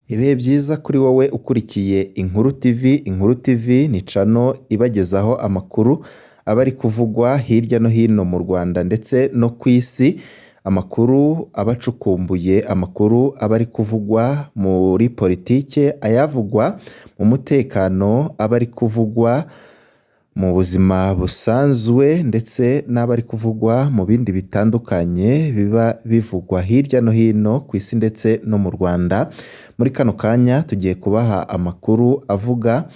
Ibihe byiza kuri wowe ukurikiye Inkuru TV. Inkuru TV ni channel ibagezaho amakuru aba ari kuvugwa hirya no hino mu Rwanda ndetse no ku isi. Amakuru aba acukumbuye, amakuru aba ari kuvugwa muri politike, ayavugwa mu mutekano, aba ari kuvugwa mu buzima busanzwe ndetse n'aba ari kuvugwa mu bindi bitandukanye biba bivugwa hirya no hino ku isi ndetse no mu Rwanda. Muri kano kanya tugiye kubaha amakuru avuga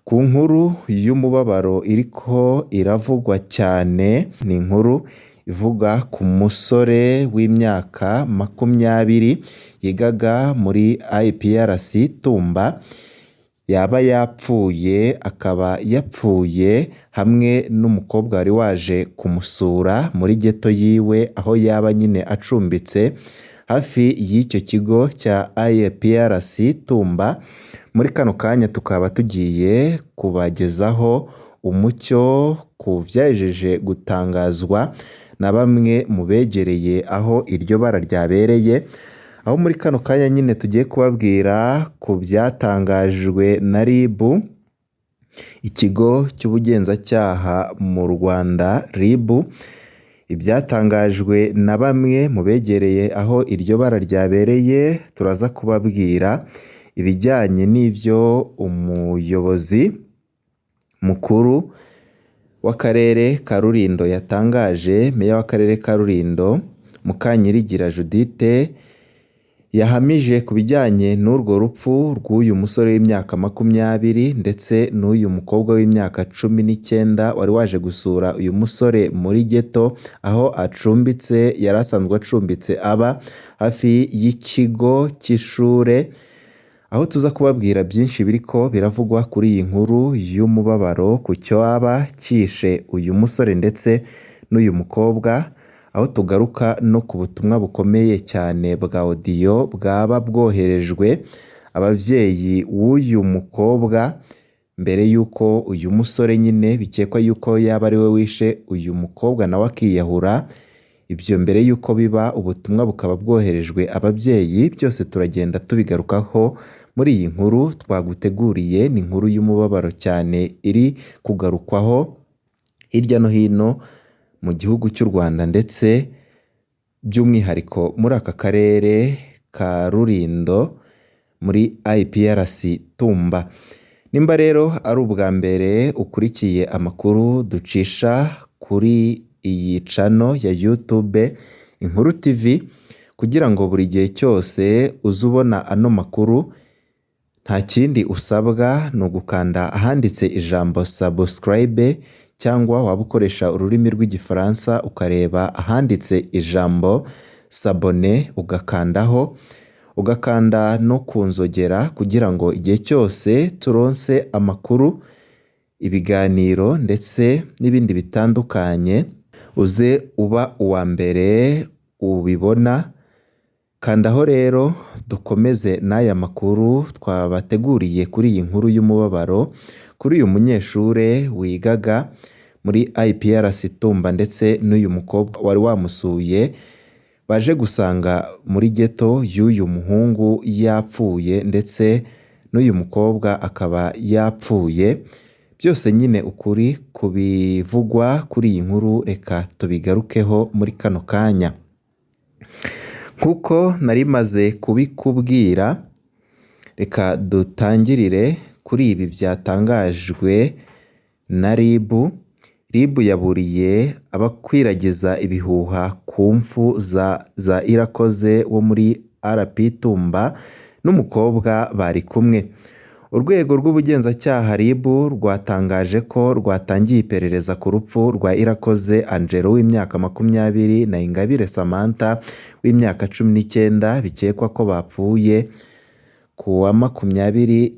ku nkuru y'umubabaro iriko iravugwa cyane. Ni inkuru ivuga ku musore w'imyaka 20 yigaga muri IPRC Tumba, yaba yapfuye, akaba yapfuye hamwe n'umukobwa wari waje kumusura muri ghetto yiwe aho yaba nyine acumbitse hafi y'icyo kigo cya IPRC Tumba. Muri kano kanya tukaba tugiye kubagezaho umucyo ku vyajeje gutangazwa na bamwe mu begereye aho iryo bara ryabereye, aho muri kano kanya nyine tugiye kubabwira ku byatangajwe na RIB, ikigo cy'ubugenzacyaha mu Rwanda RIB, ibyatangajwe na bamwe mu begereye aho iryo bara ryabereye. Turaza kubabwira ibijyanye n'ivyo umuyobozi mukuru w'akarere ka Rulindo yatangaje. Meya w'akarere ka Rulindo Mukanyirigira Judith yahamije ku bijyanye n'urwo rupfu rw'uyu musore w'imyaka 20 ndetse n'uyu mukobwa w'imyaka 19 wari waje gusura uyu musore muri ghetto aho acumbitse. Yari asanzwe acumbitse aba hafi y'ikigo cy'ishure, aho tuza kubabwira byinshi biriko biravugwa kuri iyi nkuru y'umubabaro ku cyo aba kishe uyu musore ndetse n'uyu mukobwa, aho tugaruka no ku butumwa bukomeye cyane bwa audio bwaba bwoherejwe abavyeyi w'uyu mukobwa mbere yuko uyu musore nyine bikekwa yuko yaba ari we wishe uyu mukobwa nawe akiyahura. Ibyo mbere yuko biba, ubutumwa bukaba bwoherejwe abavyeyi. Byose turagenda tubigarukaho muri iyi nkuru twaguteguriye. Ni inkuru y'umubabaro cyane iri kugarukwaho hirya no hino mu gihugu cy'u Rwanda ndetse by'umwihariko muri aka karere ka Rulindo muri IPRC Tumba. Nimba rero ari ubwa mbere ukurikiye amakuru ducisha kuri iyi channel ya YouTube Inkuru TV, kugira ngo buri gihe cyose uzubona ano makuru, nta kindi usabwa ni ugukanda ahanditse ijambo subscribe, cyangwa waba ukoresha ururimi rw'igifaransa ukareba ahanditse ijambo s'abonner ugakandaho, ugakanda no kunzogera kugira ngo igihe cyose turonse amakuru, ibiganiro ndetse n'ibindi bitandukanye uze uba uwa mbere ubibona. Kandaho rero dukomeze n'aya makuru twabateguriye kuri iyi nkuru y'umubabaro kuri uyu munyeshure wigaga muri IPRC Tumba ndetse n'uyu mukobwa wari wamusuye, baje gusanga muri ghetto y'uyu muhungu yapfuye ndetse n'uyu mukobwa akaba yapfuye. Byose nyine ukuri kubivugwa kuri iyi nkuru reka tubigarukeho muri kano kanya. Nkuko nari maze kubikubwira, reka dutangirire kuri ibi byatangajwe na RIB. RIB yaburiye abakwiragiza ibihuha ku mfu za Irakoze wo muri RP Tumba n'umukobwa bari kumwe. Urwego rw'ubugenzacyaha RIB rwatangaje ko rwatangiye iperereza ku rupfu rwa Irakoze Angelo w'imyaka 20 na Ingabire Samantha w'imyaka 19 bikekwa ko bapfuye ku wa 23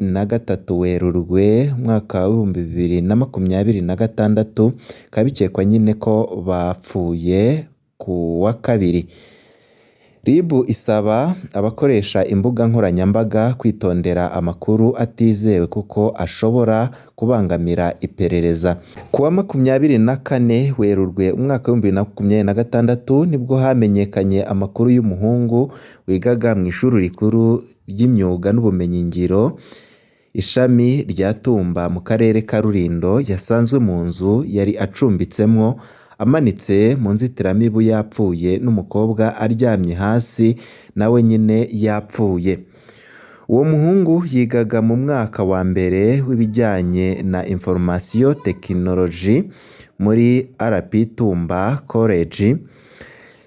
Werurwe mwaka wa 2026, kabikekwa nyine ko bapfuye ku wa kabiri. RIB isaba abakoresha imbuga nkoranyambaga kwitondera amakuru atizewe kuko ashobora kubangamira iperereza. Kuwa 24 Werurwe umwaka wa 2026 nibwo hamenyekanye amakuru y'umuhungu wigaga mu ishuri rikuru ry'imyuga n'ubumenyingiro ishami rya Tumba mu karere ka Rulindo yasanzwe mu nzu yari acumbitsemo amanitse mu nzitiramibu yapfuye n'umukobwa aryamye hasi nawe nyine yapfuye. Uwo muhungu yigaga mu mwaka wa mbere w'ibijyanye na Information Technology muri RP Tumba College.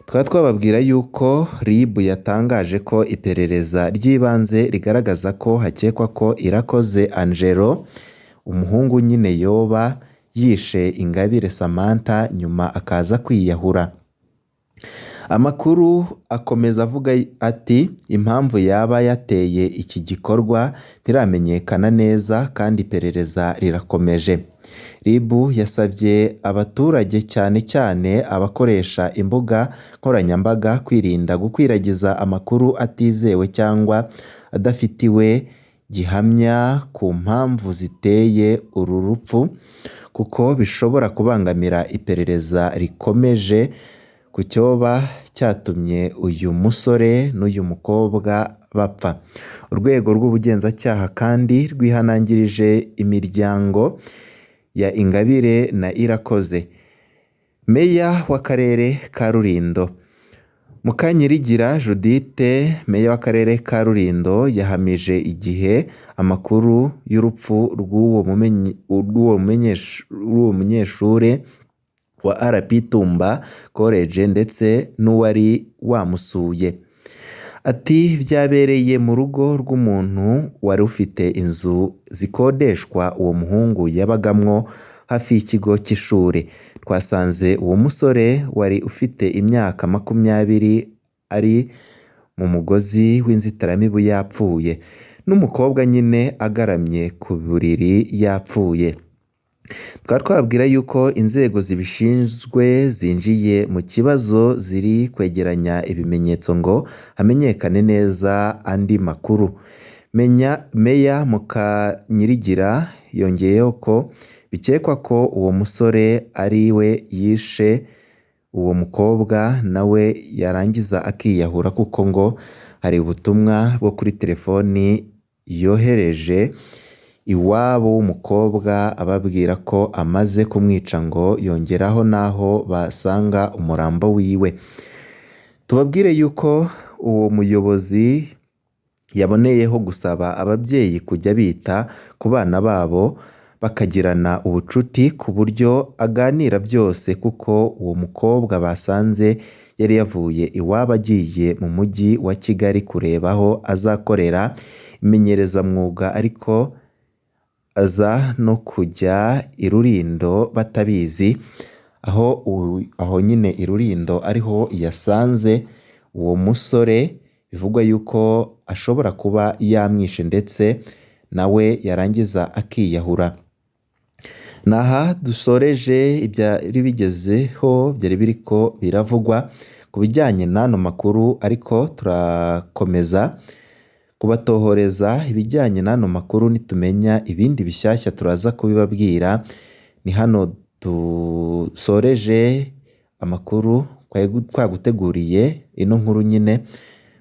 Twababwira yuko RIB yatangaje ko iperereza ry'ibanze rigaragaza ko hakekwa ko Irakoze Angelo umuhungu nyine yoba yishe Ingabire Samantha nyuma akaza kwiyahura. Amakuru akomeza avuga ati impamvu yaba yateye iki gikorwa ntiramenyekana neza kandi iperereza rirakomeje. RIB yasabye abaturage cyane cyane abakoresha imbuga nkoranyambaga kwirinda gukwiragiza amakuru atizewe cyangwa adafitiwe gihamya ku mpamvu ziteye uru rupfu kuko bishobora kubangamira iperereza rikomeje ku cyoba cyatumye uyu musore n'uyu mukobwa bapfa. Urwego rw'ubugenzacyaha kandi rwihanangirije imiryango ya Ingabire na Irakoze. Meya w'akarere ka Rulindo Mukanyirigira Judithe, meya w'akarere ka Rulindo yahamije igihe amakuru y'urupfu rw'uwo munyeshure wa RP Tumba College ndetse n'uwari wamusuye. Ati byabereye mu rugo rw'umuntu wari ufite inzu zikodeshwa uwo muhungu yabagamwo hafi y'ikigo cy'ishuri. Twasanze uwo musore wari ufite imyaka 20 ari mu mugozi w'inzitiramibu yapfuye n'umukobwa nyine agaramye ku buriri yapfuye. Twababwira yuko inzego zibishinzwe zinjiye mu kibazo ziri kwegeranya ibimenyetso ngo hamenyekane neza andi makuru. Meya Mukanyirigira yongeyeho ko bikekwa ko uwo musore ari we yishe uwo mukobwa nawe yarangiza akiyahura kuko ngo hari ubutumwa bwo kuri telefoni yohereje iwabo w'umukobwa ababwira ko amaze kumwica ngo yongeraho naho basanga umurambo wiwe. Tubabwire yuko uwo muyobozi yaboneyeho gusaba ababyeyi kujya bita ku bana babo bakagirana ubucuti ku buryo aganira byose kuko uwo mukobwa basanze yari yavuye iwabo agiye mu mujyi wa Kigali kureba aho azakorera imenyerezamwuga ariko aza no kujya i Rulindo batabizi, aho nyine i Rulindo ariho yasanze uwo musore bivugwa yuko ashobora kuba yamwishe ndetse nawe yarangiza akiyahura. Naha dusoreje ibyari bigezeho byari biriko biravugwa ku bijyanye n'ano makuru, ariko turakomeza kubatohoreza ibijyanye n'ano makuru nitumenya ibindi bishyashya turaza kubibabwira. Ni hano dusoreje amakuru twaguteguriye ino nkuru nyine.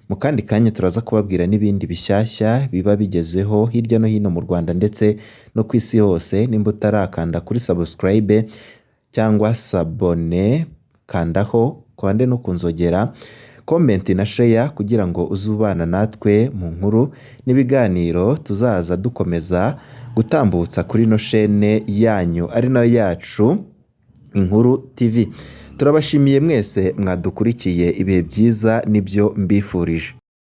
Mu kandi kanya turaza kubabwira n'ibindi bishyashya biba bigezeho hirya no hino mu Rwanda ndetse no ku isi hose. Nimba utarakanda kuri subscribe cyangwa sabone, kandaho kwande no kunzogera, comment na share kugira ngo uzubana natwe mu nkuru n'ibiganiro tuzaza dukomeza gutambutsa kuri no chaîne yanyu ari nayo yacu Inkuru TV. Turabashimiye mwese mwadukurikiye, ibihe byiza nibyo mbifurije.